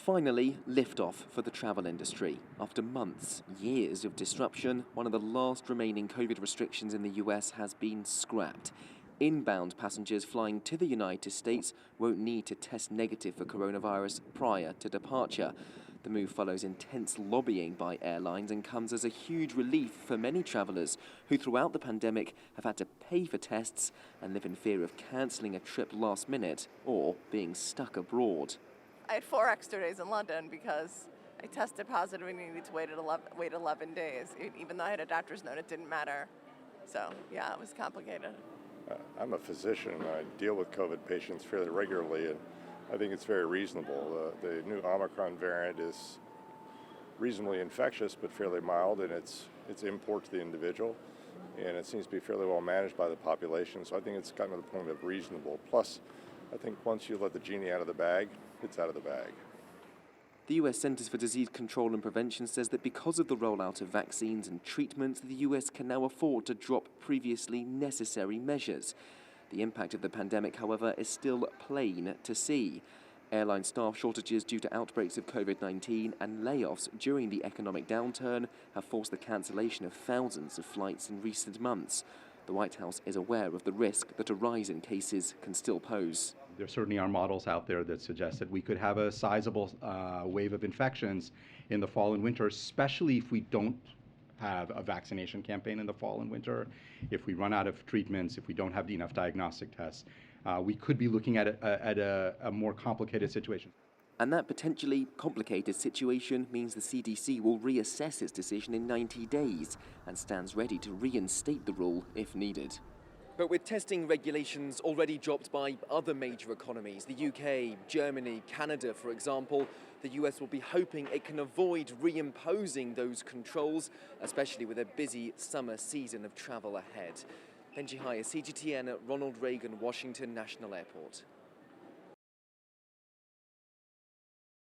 Finally, liftoff for the travel industry. After months, years of disruption, one of the last remaining COVID restrictions in the US has been scrapped. Inbound passengers flying to the United States won't need to test negative for coronavirus prior to departure. The move follows intense lobbying by airlines and comes as a huge relief for many travellers who throughout the pandemic have had to pay for tests and live in fear of cancelling a trip last minute or being stuck abroad. I had 4 extra days in London because I tested positive and needed to wait 11 days. Even though I had a doctor's note, it didn't matter. So, yeah, it was complicated. I'm a physician. I deal with COVID patients fairly regularly, and I think it's very reasonable. The new Omicron variant is reasonably infectious but fairly mild in its import to the individual, and it seems to be fairly well managed by the population, so I think it's gotten to the point of reasonable. Plus, I think once you let the genie out of the bag, it's out of the bag. The US Centers for Disease Control and Prevention says that because of the rollout of vaccines and treatments, the US can now afford to drop previously necessary measures. The impact of the pandemic, however, is still plain to see. Airline staff shortages due to outbreaks of COVID-19 and layoffs during the economic downturn have forced the cancellation of thousands of flights in recent months. The White House is aware of the risk that a rise in cases can still pose. There certainly are models out there that suggest that we could have a sizable wave of infections in the fall and winter, especially if we don't have a vaccination campaign in the fall and winter. If we run out of treatments, if we don't have enough diagnostic tests, we could be looking at a more complicated situation. And that potentially complicated situation means the CDC will reassess its decision in 90 days and stands ready to reinstate the rule if needed. But with testing regulations already dropped by other major economies, the UK, Germany, Canada, for example, the US will be hoping it can avoid reimposing those controls, especially with a busy summer season of travel ahead. Benji Haya, CGTN at Ronald Reagan Washington National Airport.